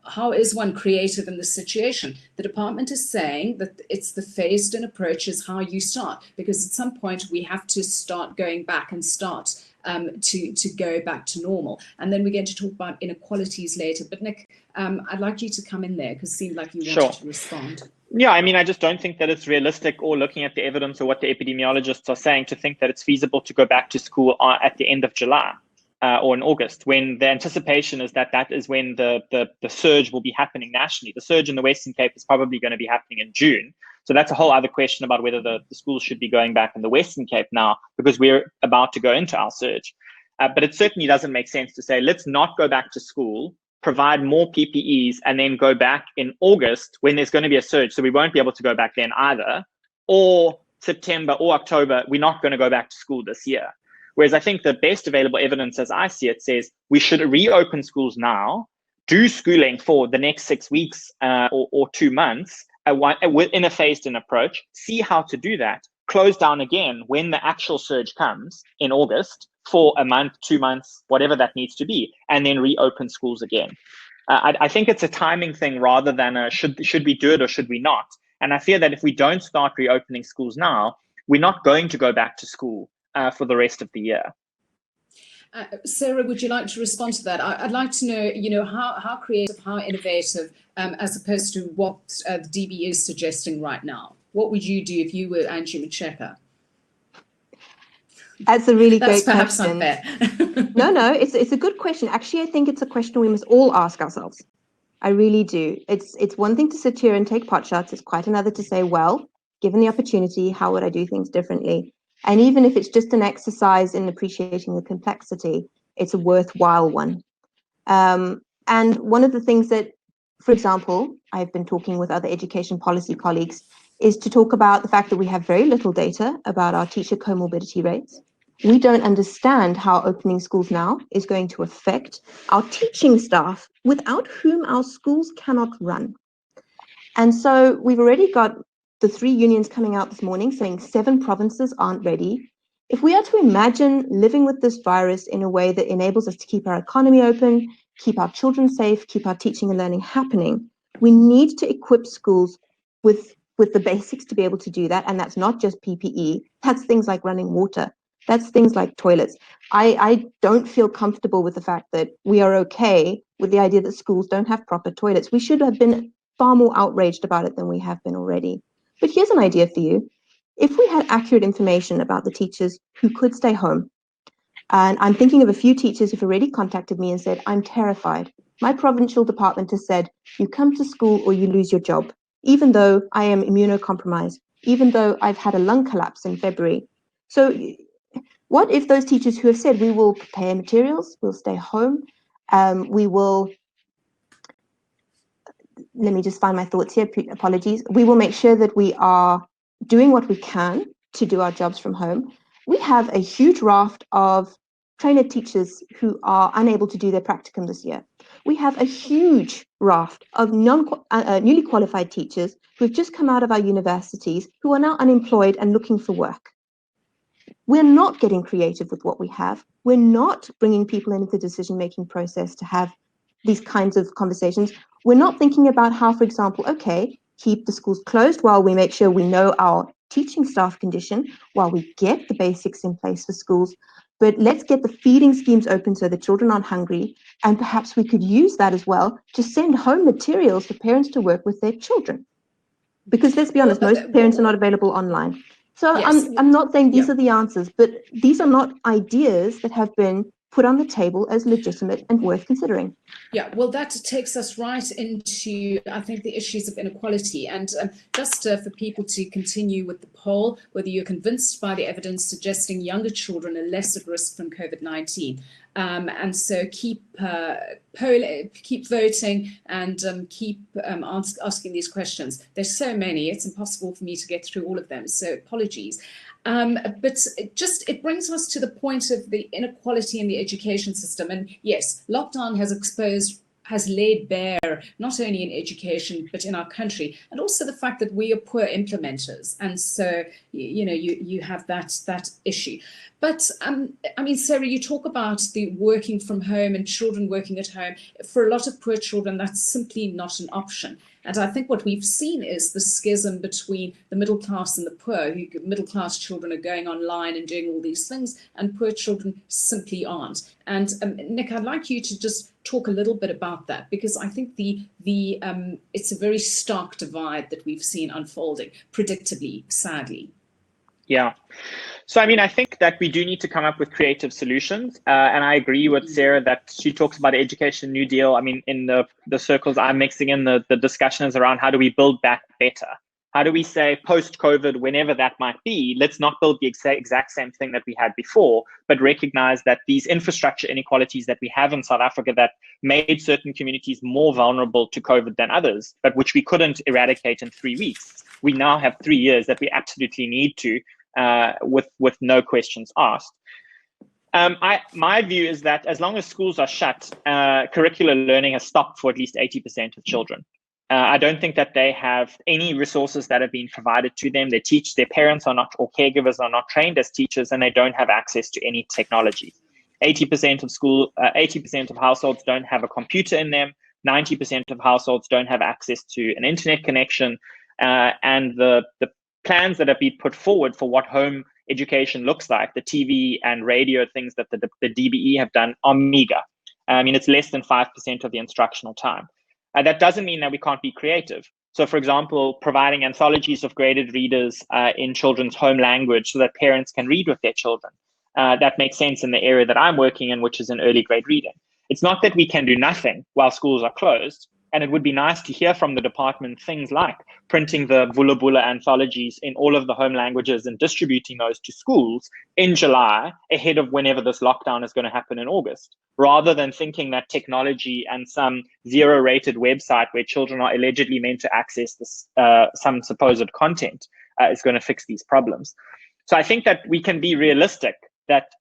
how is one creative in this situation? The department is saying that it's the phased in approach is how you start, because at some point we have to start going back and start to go back to normal. And then we're going to talk about inequalities later. But Nick, I'd like you to come in there because it seemed like you wanted to respond. Yeah, I mean, I just don't think that it's realistic, or looking at the evidence or what the epidemiologists are saying, to think that it's feasible to go back to school at the end of July or in August, when the anticipation is that that is when the surge will be happening nationally. The surge in the Western Cape is probably going to be happening in June. So that's a whole other question about whether the schools should be going back in the Western Cape now, because we're about to go into our surge. But it certainly doesn't make sense to say, let's not go back to school, provide more PPEs, and then go back in August when there's going to be a surge. So we won't be able to go back then either. Or September or October, we're not going to go back to school this year. Whereas I think the best available evidence, as I see it, says we should reopen schools now, do schooling for the next 6 weeks or 2 months in a phased-in approach, see how to do that, close down again when the actual surge comes in August for a month, 2 months, whatever that needs to be, and then reopen schools again. I think it's a timing thing rather than a should we do it or should we not? And I fear that if we don't start reopening schools now, we're not going to go back to school for the rest of the year. Sara, would you like to respond to that? I'd like to know, how creative, how innovative, as opposed to what the DB is suggesting right now. What would you do if you were Angie Motshekga? That's a really great perhaps question. Not fair. No, it's a good question. Actually, I think it's a question we must all ask ourselves. I really do. It's one thing to sit here and take pot shots. It's quite another to say, well, given the opportunity, how would I do things differently? And even if it's just an exercise in appreciating the complexity, it's a worthwhile one. And one of the things that, for example, I've been talking with other education policy colleagues, is to talk about the fact that we have very little data about our teacher comorbidity rates. We don't understand how opening schools now is going to affect our teaching staff, without whom our schools cannot run. And so we've already got the 3 unions coming out this morning saying 7 provinces aren't ready. If we are to imagine living with this virus in a way that enables us to keep our economy open, keep our children safe, keep our teaching and learning happening, we need to equip schools with the basics to be able to do that. And that's not just PPE, that's things like running water. That's things like toilets. I don't feel comfortable with the fact that we are okay with the idea that schools don't have proper toilets. We should have been far more outraged about it than we have been already. But here's an idea for you. If we had accurate information about the teachers who could stay home, and I'm thinking of a few teachers who've already contacted me and said, I'm terrified. My provincial department has said, you come to school or you lose your job, even though I am immunocompromised, even though I've had a lung collapse in February. So what if those teachers who have said, we will prepare materials, we'll stay home, we will, let me just find my thoughts here, apologies. We will make sure that we are doing what we can to do our jobs from home. We have a huge raft of trainer teachers who are unable to do their practicum this year. We have a huge raft of newly qualified teachers who have just come out of our universities who are now unemployed and looking for work. We're not getting creative with what we have. We're not bringing people into the decision-making process to have these kinds of conversations. We're not thinking about how, for example, okay, keep the schools closed while we make sure we know our teaching staff condition, while we get the basics in place for schools. But let's get the feeding schemes open so the children aren't hungry. And perhaps we could use that as well to send home materials for parents to work with their children. Because let's be honest, most parents are not available online. So yes. I'm not saying these are the answers, but these are not ideas that have been put on the table as legitimate and worth considering. Yeah, well, that takes us right into, I think, the issues of inequality. And just for people to continue with the poll, whether you're convinced by the evidence suggesting younger children are less at risk from COVID-19. And so keep voting and keep asking these questions. There's so many, it's impossible for me to get through all of them, so apologies. But it brings us to the point of the inequality in the education system. And yes, lockdown has laid bare, not only in education, but in our country, and also the fact that we are poor implementers. And so, you have that issue. But I mean, Sara, you talk about the working from home and children working at home. For a lot of poor children, that's simply not an option. And I think what we've seen is the schism between the middle class and the poor. Middle class children are going online and doing all these things, and poor children simply aren't. And Nick, I'd like you to just talk a little bit about that, because I think it's a very stark divide that we've seen unfolding, predictably, sadly. Yeah. So, I mean, I think that we do need to come up with creative solutions. And I agree with Sara that she talks about Education New Deal. I mean, in the circles I'm mixing in, the discussion is around how do we build back better? How do we say post-COVID, whenever that might be, let's not build the exact same thing that we had before, but recognize that these infrastructure inequalities that we have in South Africa that made certain communities more vulnerable to COVID than others, but which we couldn't eradicate in 3 weeks. We now have 3 years that we absolutely need to, with no questions asked. My view is that as long as schools are shut, curricular learning has stopped for at least 80% of children. I don't think that they have any resources that have been provided to them. Their parents are not, or caregivers are not trained as teachers, and they don't have access to any technology. 80% of households don't have a computer in them. 90% of households don't have access to an internet connection. And the plans that have been put forward for what home education looks like, the TV and radio things that the DBE have done, are meager. I mean, it's less than 5% of the instructional time. That doesn't mean that we can't be creative. So, for example, providing anthologies of graded readers in children's home language so that parents can read with their children. That makes sense in the area that I'm working in, which is in early grade reading. It's not that we can do nothing while schools are closed. And it would be nice to hear from the department things like printing the Vula Bula anthologies in all of the home languages and distributing those to schools in July ahead of whenever this lockdown is going to happen in August, rather than thinking that technology and some zero-rated website where children are allegedly meant to access this, some supposed content is going to fix these problems. So I think that we can be realistic that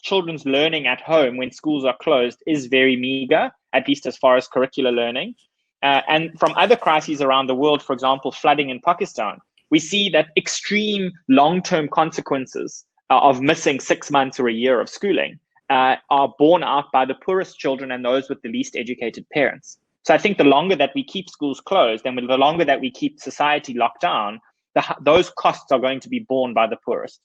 children's learning at home when schools are closed is very meager, at least as far as curricular learning. And from other crises around the world, for example, flooding in Pakistan, we see that extreme long-term consequences of missing 6 months or a year of schooling are borne out by the poorest children and those with the least educated parents. So I think the longer that we keep schools closed and the longer that we keep society locked down, those costs are going to be borne by the poorest.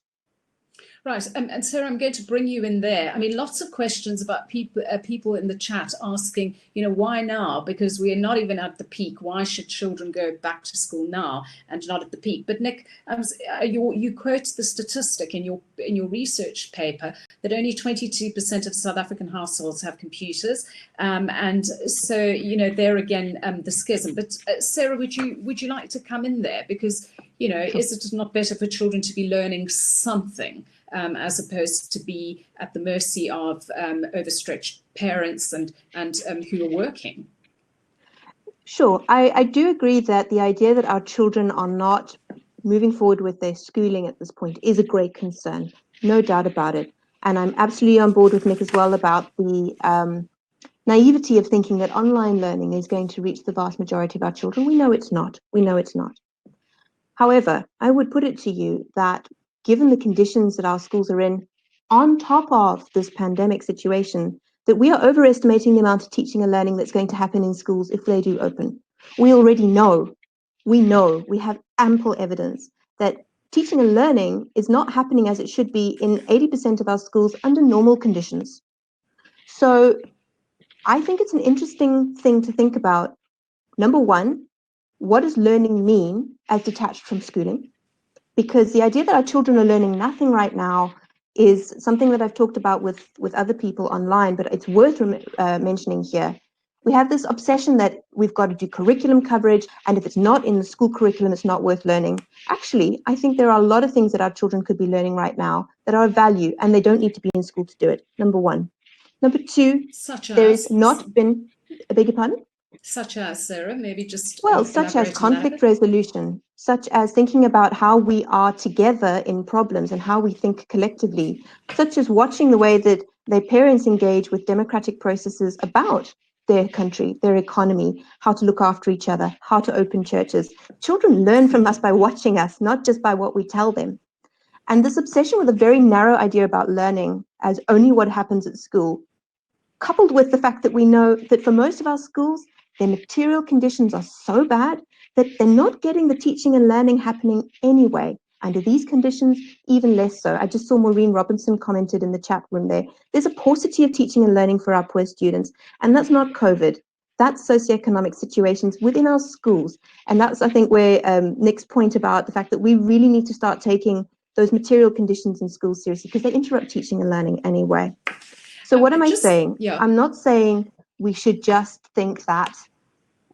Right, and Sara, I'm going to bring you in there. I mean, lots of questions about people in the chat asking, you know, why now? Because we are not even at the peak. Why should children go back to school now and not at the peak? But Nick, you quote the statistic in your research paper that only 22% of South African households have computers, and so you know there again the schism. But Sara, would you like to come in there, because you know, is it not better for children to be learning something as opposed to be at the mercy of overstretched parents and who are working? Sure, I do agree that the idea that our children are not moving forward with their schooling at this point is a great concern, no doubt about it. And I'm absolutely on board with Nick as well about the naivety of thinking that online learning is going to reach the vast majority of our children. We know it's not. We know it's not. However, I would put it to you that given the conditions that our schools are in, on top of this pandemic situation, that we are overestimating the amount of teaching and learning that's going to happen in schools if they do open. We already know, we have ample evidence that teaching and learning is not happening as it should be in 80% of our schools under normal conditions. So I think it's an interesting thing to think about. Number one, what does learning mean as detached from schooling? Because the idea that our children are learning nothing right now is something that I've talked about with other people online, but it's worth mentioning here. We have this obsession that we've got to do curriculum coverage, and if it's not in the school curriculum, it's not worth learning. Actually, I think there are a lot of things that our children could be learning right now that are of value, and they don't need to be in school to do it, number one. Number two, there has not been, I beg your pardon? Such as, Sara, maybe just such as conflict resolution, such as thinking about how we are together in problems and how we think collectively, such as watching the way that their parents engage with democratic processes about their country, their economy, how to look after each other, how to open churches. Children learn from us by watching us, not just by what we tell them. And this obsession with a very narrow idea about learning as only what happens at school, coupled with the fact that we know that for most of our schools, their material conditions are so bad that they're not getting the teaching and learning happening anyway. Under these conditions, even less so. I just saw Maureen Robinson commented in the chat room there. There's a paucity of teaching and learning for our poor students, and that's not COVID. That's socioeconomic situations within our schools. And that's, I think, where Nick's point about the fact that we really need to start taking those material conditions in schools seriously, because they interrupt teaching and learning anyway. So what am I saying? Yeah. I'm not saying we should just think that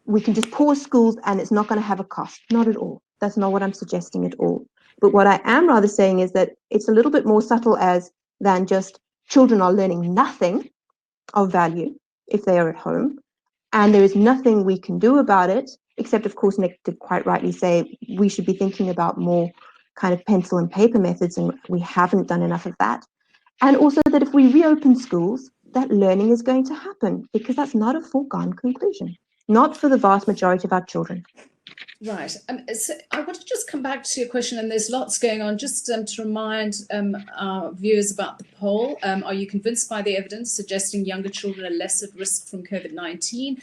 we can just pause schools and it's not going to have a cost. Not at all. That's not what I'm suggesting at all. But what I am rather saying is that it's a little bit more subtle than just children are learning nothing of value if they are at home, and there is nothing we can do about it, except, of course, Nick did quite rightly say we should be thinking about more kind of pencil and paper methods, and we haven't done enough of that. And also that if we reopen schools, that learning is going to happen, because that's not a foregone conclusion, not for the vast majority of our children. Right. So I want to just come back to your question, and there's lots going on. Just to remind our viewers about the poll. Are you convinced by the evidence suggesting younger children are less at risk from COVID-19?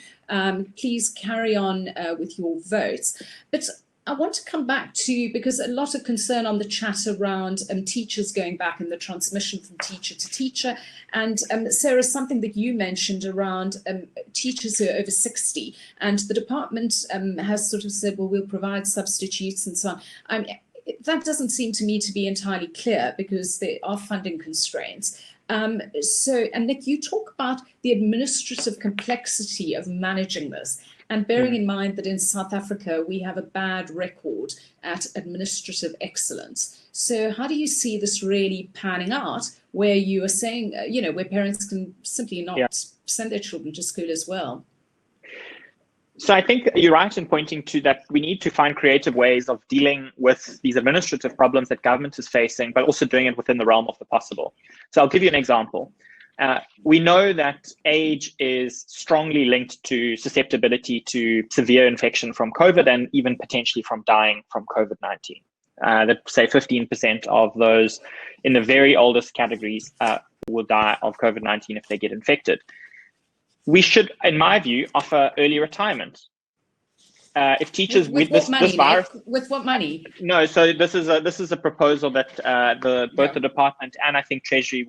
Please carry on with your votes. But I want to come back to, because a lot of concern on the chat around teachers going back and the transmission from teacher to teacher. And Sara, something that you mentioned around teachers who are over 60, and the department has sort of said, well, we'll provide substitutes and so on. That doesn't seem to me to be entirely clear, because there are funding constraints. And Nick, you talk about the administrative complexity of managing this, and bearing in mind that in South Africa, we have a bad record at administrative excellence. So how do you see this really panning out, where you are saying, where parents can simply not send their children to school as well? So I think you're right in pointing to that we need to find creative ways of dealing with these administrative problems that government is facing, but also doing it within the realm of the possible. So I'll give you an example. We know that age is strongly linked to susceptibility to severe infection from COVID, and even potentially from dying from COVID-19. That say 15% of those in the very oldest categories will die of COVID-19 if they get infected. We should, in my view, offer early retirement. If teachers with what money, Nick? With what money? No, so this is a proposal that both the department and I think Treasury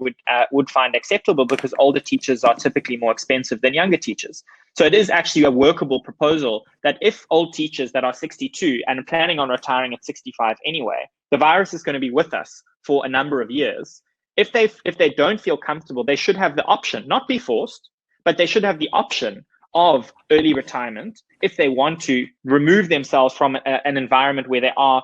would find acceptable, because older teachers are typically more expensive than younger teachers. So it is actually a workable proposal that if old teachers that are 62 and are planning on retiring at 65 anyway, the virus is going to be with us for a number of years. If they don't feel comfortable, they should have the option, not be forced, but they should have the option of early retirement if they want to remove themselves from an environment where they are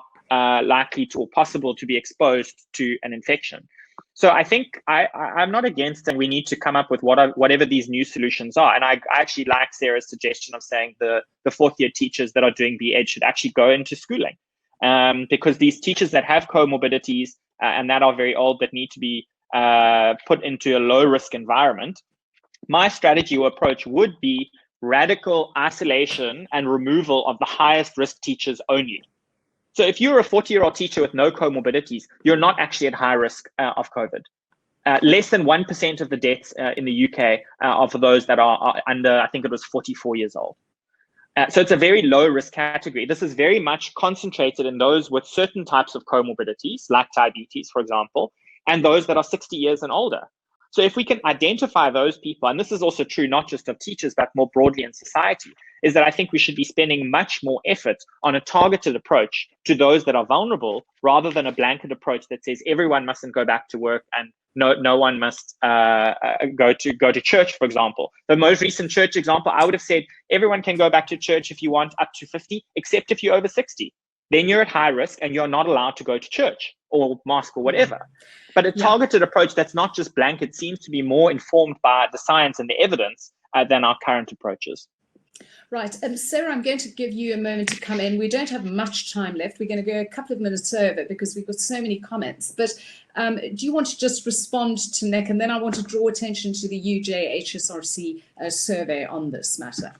likely to or possible to be exposed to an infection. So I think I'm not against, and we need to come up with whatever these new solutions are. And I actually like Sara's suggestion of saying the fourth year teachers that are doing BEd should actually go into schooling, because these teachers that have comorbidities and that are very old, that need to be put into a low risk environment, my strategy or approach would be radical isolation and removal of the highest risk teachers only. So if you're a 40-year-old teacher with no comorbidities, you're not actually at high risk of COVID. Less than 1% of the deaths in the UK are for those that are under, I think it was 44 years old. So it's a very low risk category. This is very much concentrated in those with certain types of comorbidities, like diabetes, for example, and those that are 60 years and older. So if we can identify those people, and this is also true not just of teachers, but more broadly in society, is that I think we should be spending much more effort on a targeted approach to those that are vulnerable, rather than a blanket approach that says everyone mustn't go back to work and no one must go to church, for example. The most recent church example, I would have said everyone can go back to church if you want up to 50, except if you're over 60. Then you're at high risk and you're not allowed to go to church or mosque or whatever. But a targeted approach that's not just blanket seems to be more informed by the science and the evidence than our current approaches. Right. Sara, I'm going to give you a moment to come in. We don't have much time left. We're going to go a couple of minutes over because we've got so many comments. But do you want to just respond to Nick? And then I want to draw attention to the UJ-HSRC survey on this matter.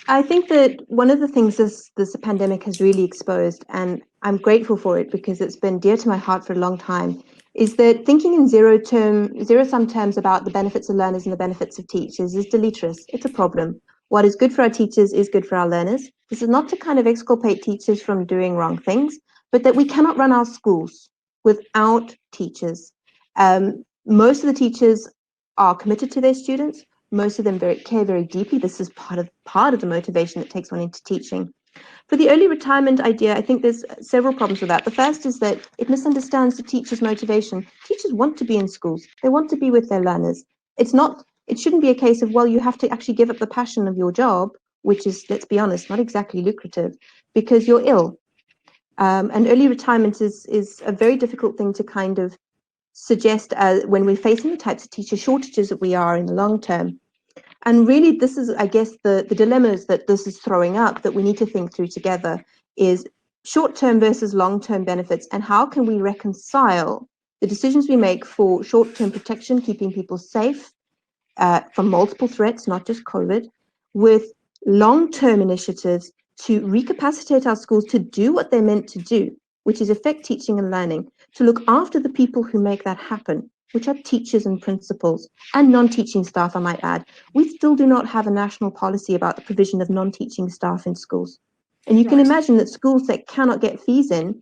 I think that one of the things this pandemic has really exposed, and I'm grateful for it because it's been dear to my heart for a long time, is that thinking in zero-sum terms about the benefits of learners and the benefits of teachers is deleterious. It's a problem. what is good for our teachers is good for our learners. This is not to kind of exculpate teachers from doing wrong things, but that we cannot run our schools without teachers. Most of the teachers are committed to their students. Most of them care very deeply. This is part of the motivation that takes one into teaching. For the early retirement idea, I think there's several problems with that. The first is that it misunderstands the teacher's motivation. Teachers want to be in schools. They want to be with their learners. It shouldn't be a case of, well, you have to actually give up the passion of your job, which is, let's be honest, not exactly lucrative, because you're ill. And early retirement is a very difficult thing to kind of suggest when we're facing the types of teacher shortages that we are in the long term. And really, this is, I guess, the dilemmas that this is throwing up that we need to think through together is short-term versus long-term benefits, and how can we reconcile the decisions we make for short-term protection, keeping people safe from multiple threats, not just COVID, with long-term initiatives to recapacitate our schools to do what they're meant to do, which is effect teaching and learning, to look after the people who make that happen, which are teachers and principals and non-teaching staff, I might add. We still do not have a national policy about the provision of non-teaching staff in schools. And you can imagine that schools that cannot get fees in,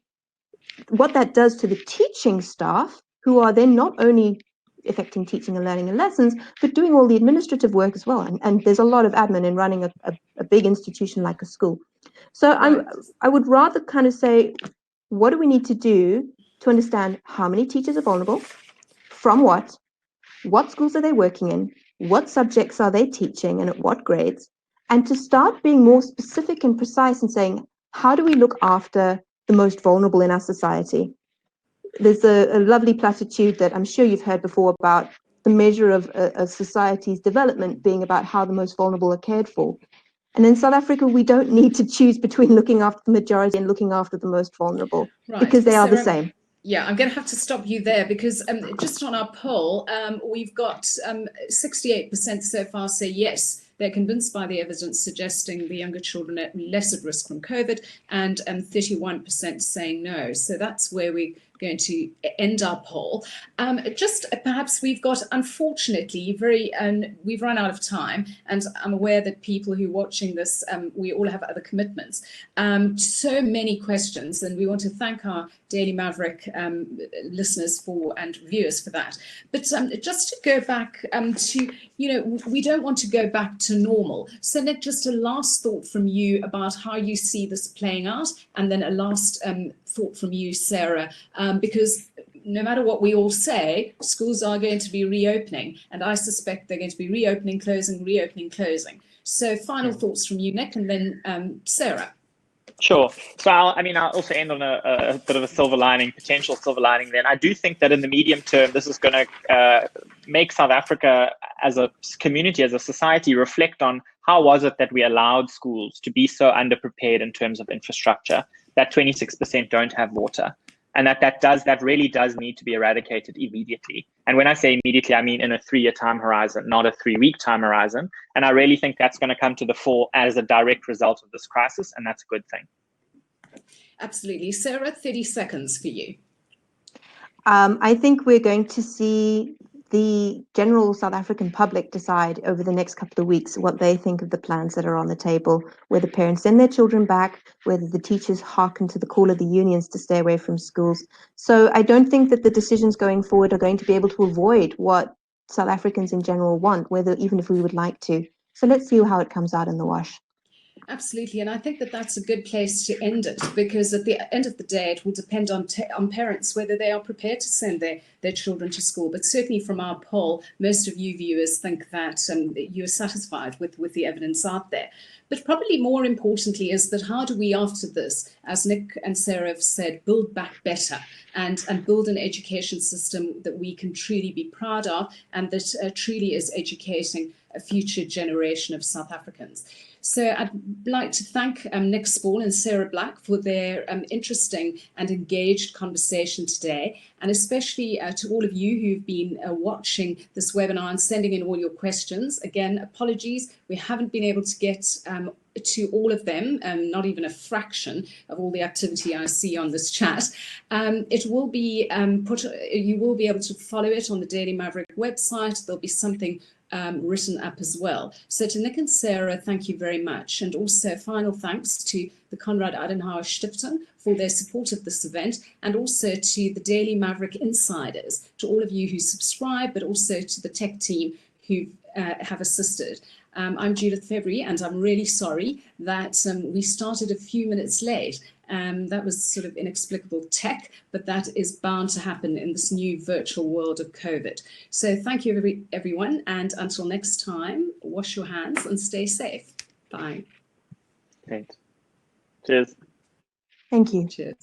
what that does to the teaching staff, who are then not only affecting teaching and learning and lessons, but doing all the administrative work as well. And there's a lot of admin in running a big institution like a school. So I would rather kind of say, what do we need to do to understand how many teachers are vulnerable, from what schools are they working in, what subjects are they teaching and at what grades, and to start being more specific and precise and saying, how do we look after the most vulnerable in our society? There's a lovely platitude that I'm sure you've heard before about the measure of a society's development being about how the most vulnerable are cared for. And in South Africa, we don't need to choose between looking after the majority and looking after the most vulnerable, because they are the same. Yeah, I'm going to have to stop you there because just on our poll, we've got 68% so far say yes, they're convinced by the evidence suggesting the younger children are less at risk from COVID, and 31% saying no. So that's where we're going to end our poll. Just perhaps we've got, unfortunately, we've run out of time, and I'm aware that people who are watching this, we all have other commitments. So many questions, and we want to thank our Daily Maverick listeners and viewers for that. But just to go back to, we don't want to go back to normal. So Nick, just a last thought from you about how you see this playing out, and then a last thought from you, Sara, because no matter what we all say, schools are going to be reopening, and I suspect they're going to be reopening, closing, reopening, closing. So final thoughts from you, Nick, and then Sara. Sure. So I'll also end on a bit of a silver lining, potential silver lining then. I do think that in the medium term, this is going to make South Africa as a community, as a society, reflect on how was it that we allowed schools to be so underprepared in terms of infrastructure, that 26% don't have water, and that really does need to be eradicated immediately. And when I say immediately, I mean in a 3-year time horizon, not a 3-week time horizon. And I really think that's going to come to the fore as a direct result of this crisis, and that's a good thing. Absolutely. Sara, 30 seconds for you. I think we're going to see the general South African public decide over the next couple of weeks what they think of the plans that are on the table, whether parents send their children back, whether the teachers hearken to the call of the unions to stay away from schools. So I don't think that the decisions going forward are going to be able to avoid what South Africans in general want, even if we would like to. So let's see how it comes out in the wash. Absolutely, and I think that that's a good place to end it, because at the end of the day, it will depend on parents whether they are prepared to send their children to school. But certainly from our poll, most of you viewers think that you're satisfied with the evidence out there. But probably more importantly is that how do we, after this, as Nick and Sara have said, build back better and build an education system that we can truly be proud of, and that truly is educating a future generation of South Africans. So I'd like to thank Nick Spaull and Sara Black for their interesting and engaged conversation today, and especially to all of you who've been watching this webinar and sending in all your questions. Again, apologies, we haven't been able to get to all of them, not even a fraction of all the activity I see on this chat. It will be you will be able to follow it on the Daily Maverick website. There'll be something written up as well. So to Nick and Sarah, thank you very much. And also final thanks to the Konrad Adenauer Stiftung for their support of this event, and also to the Daily Maverick Insiders, to all of you who subscribe, but also to the tech team who have assisted. I'm Judith February, and I'm really sorry that we started a few minutes late. That was sort of inexplicable tech, but that is bound to happen in this new virtual world of COVID. So thank you, everyone, and until next time, wash your hands and stay safe. Bye. Great. Cheers. Thank you. Cheers.